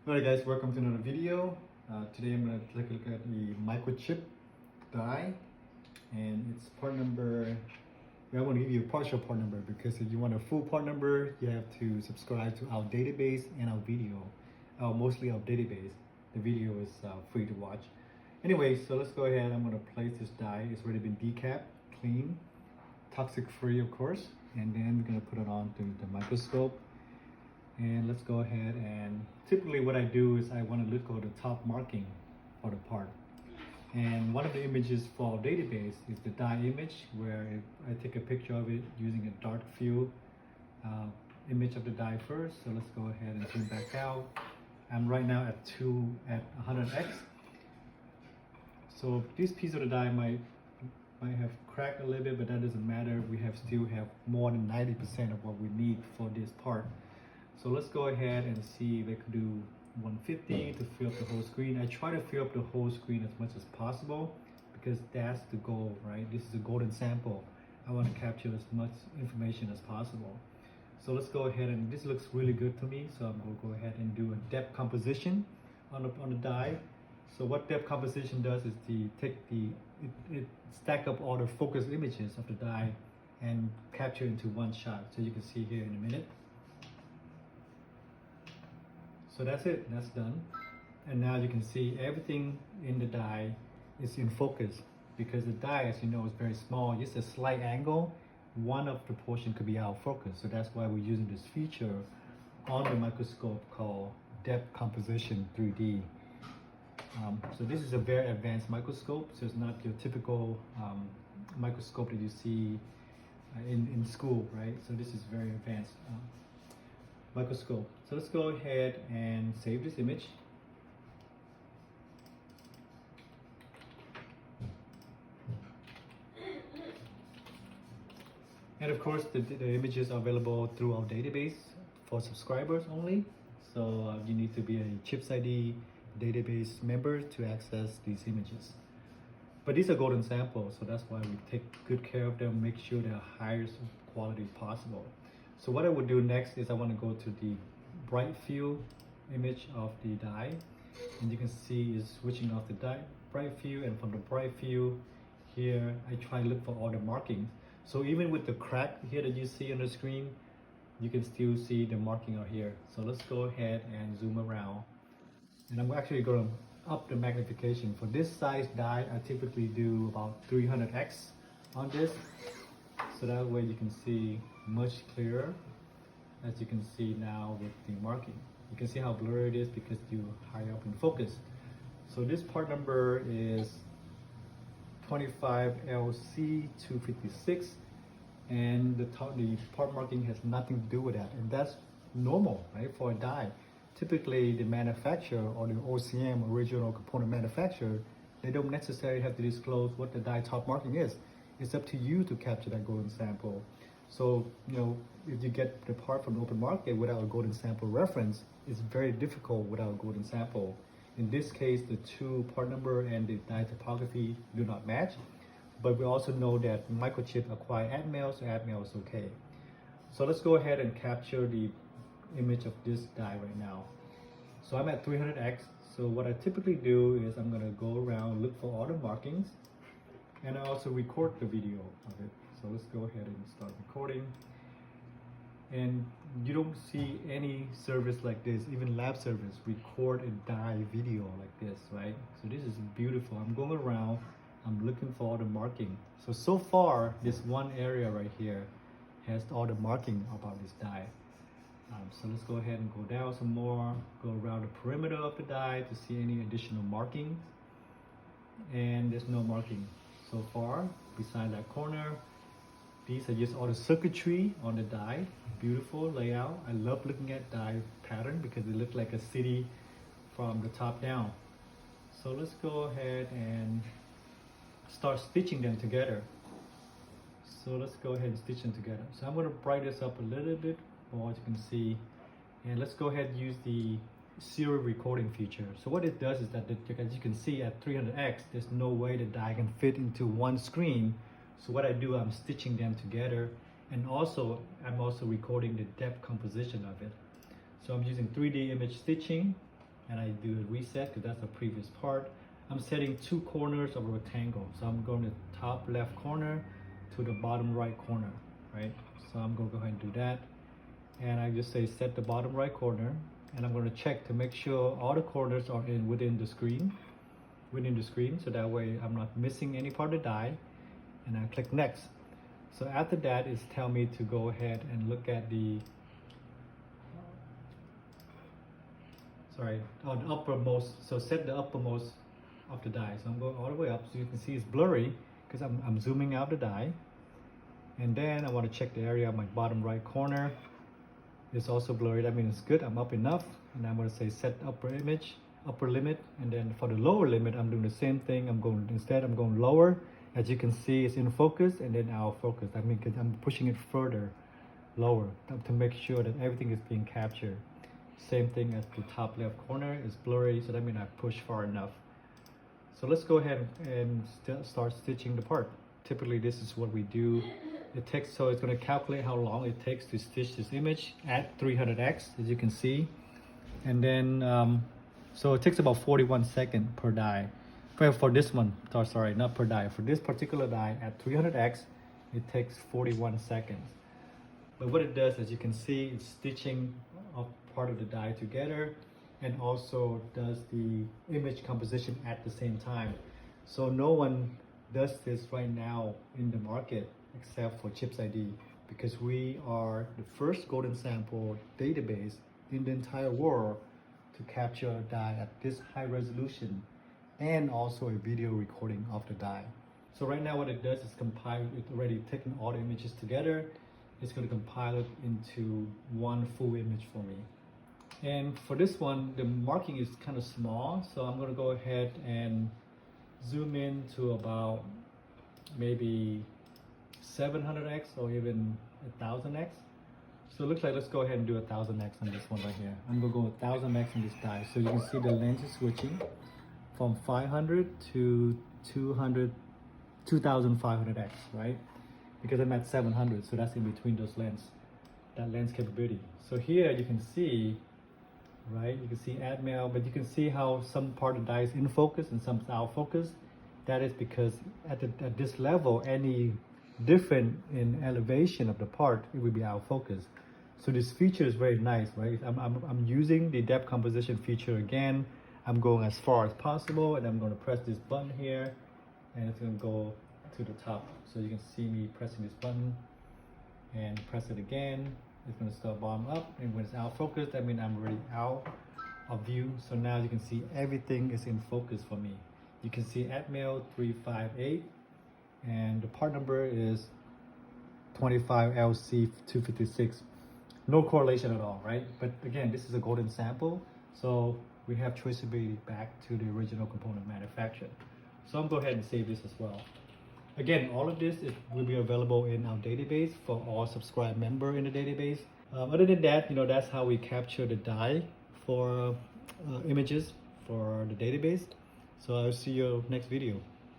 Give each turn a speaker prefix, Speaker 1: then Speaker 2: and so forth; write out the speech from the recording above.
Speaker 1: Alright guys, welcome to another video. Today I'm going to take a look at the microchip die, and it's part number. I want to give you a partial part number because if you want a full part number, you have to subscribe to our database and our video. Mostly our database. The video is free to watch. Anyway, so let's go ahead. I'm going to place this die. It's already been decapped, clean, toxic free of course, and then we're going to put it on to the microscope. And let's go ahead, and typically what I do is I want to look at the top marking for the part. And one of the images for our database is the die image, where I take a picture of it using a dark field image of the die first. So let's go ahead and zoom back out. I'm right now at 100x. So this piece of the die might have cracked a little bit, but that doesn't matter. We still have more than 90% of what we need for this part. So let's go ahead and see if I could do 150 to fill up the whole screen. I try to fill up the whole screen as much as possible because that's the goal, right? This is a golden sample. I want to capture as much information as possible. So let's go ahead, and this looks really good to me. So I'm going to go ahead and do a depth composition on the die. So what depth composition does is it stack up all the focus images of the die and capture into one shot. So you can see here in a minute. So that's it, that's done. And now you can see everything in the die is in focus because the die, as you know, is very small. Just a slight angle, one of the portion could be out of focus. So that's why we're using this feature on the microscope called depth composition 3D. So this is a very advanced microscope. So it's not your typical microscope that you see in school, right? So this is very advanced microscope. So let's go ahead and save this image. And of course the images are available through our database for subscribers only. So you need to be a chipsID database member to access these images. But these are golden samples, so that's why we take good care of them, make sure they're highest quality possible. So what I would do next is I want to go to the bright field image of the die, and you can see is switching off the die bright field, and from the bright field here I try to look for all the markings. So even with the crack here that you see on the screen, you can still see the marking out here. So let's go ahead and zoom around, and I'm actually going to up the magnification. For this size die I typically do about 300x on this, so that way you can see much clearer, as you can see now with the marking. You can see how blurry it is because you're higher up in focus. So this part number is 25LC256, and the part marking has nothing to do with that, and that's normal, right, for a die. Typically the manufacturer or the OCM, original component manufacturer, they don't necessarily have to disclose what the die top marking is. It's up to you to capture that golden sample. So, you know, if you get the part from the open market without a golden sample reference, it's very difficult without a golden sample. In this case, the two part number and the die topography do not match, but we also know that Microchip acquire AdMail, so AdMail is okay. So let's go ahead and capture the image of this die right now. So I'm at 300x. So what I typically do is I'm going to go around, look for all the markings, and I also record the video of it. So let's go ahead and start recording. And you don't see any service like this, even lab service, record a die video like this, right? So this is beautiful. I'm going around, I'm looking for all the marking. So far, this one area right here has all the marking about this die. So let's go ahead and go down some more, go around the perimeter of the die to see any additional markings. And there's no marking so far beside that corner. These are just all the circuitry on the die. Beautiful layout. I love looking at die pattern because they look like a city from the top down. So let's go ahead and start stitching them together. So let's go ahead and stitch them together. So I'm going to brighten this up a little bit more, as you can see. And let's go ahead and use the serial recording feature. So what it does is that, as you can see at 300x, there's no way the die can fit into one screen. So what I do, I'm stitching them together, and also I'm also recording the depth composition of it. So I'm using 3D image stitching and I do a reset because that's a previous part. I'm setting 2 corners of a rectangle. So I'm going to top left corner to the bottom right corner, right? So I'm going to go ahead and do that. And I just say set the bottom right corner, and I'm going to check to make sure all the corners are within the screen, so that way I'm not missing any part of the die. And I click next. So after that, it's tell me to go ahead and look at the the uppermost. So set the uppermost of the die. So I'm going all the way up, so you can see it's blurry because I'm zooming out the die. And then I want to check the area of my bottom right corner. It's also blurry. That means it's good. I'm up enough, and I'm going to say set upper limit. And then for the lower limit, I'm doing the same thing. I'm going lower. As you can see, it's in focus and then out of focus. I mean, because I'm pushing it further lower to make sure that everything is being captured. Same thing as the top left corner is blurry, so that means I push far enough. So let's go ahead and start stitching the part. Typically, this is what we do. So it's going to calculate how long it takes to stitch this image at 300x, as you can see. And then, so it takes about 41 seconds per die. For this one, sorry, not per die. For this particular die at 300x, it takes 41 seconds. But what it does, as you can see, it's stitching a part of the die together and also does the image composition at the same time. So no one does this right now in the market except for chipsID, because we are the first golden sample database in the entire world to capture a die at this high resolution and also a video recording of the die. So right now what it does is compile, it's already taken all the images together. It's going to compile it into one full image for me. And for this one, the marking is kind of small, so I'm going to go ahead and zoom in to about maybe 700x or even 1000x. So it looks like let's go ahead and do 1000x on this one right here. I'm going to go 1000x on this die. So you can see the lens is switching from 500 to 2500x, right? Because I'm at 700, so that's in between those that lens capability. So here you can see, right? You can see add mail, but you can see how some part of the die is in focus and some is out of focus. That is because at this level, any different in elevation of the part, it will be out of focus. So this feature is very nice, right? I'm using the depth composition feature again. I'm going as far as possible, and I'm going to press this button here, and it's going to go to the top. So you can see me pressing this button and press it again. It's going to start bottom up, and when it's out of focus, that means I'm already out of view. So now you can see everything is in focus for me. You can see Atmail 358, and the part number is 25LC256. No correlation at all, right? But again, this is a golden sample, so we have traceability back to the original component manufacturer. So I'm going to go ahead and save this as well. Again, all of this will be available in our database for all subscribed members in the database. Other than that, that's how we capture the die for images for the database. So I'll see you next video.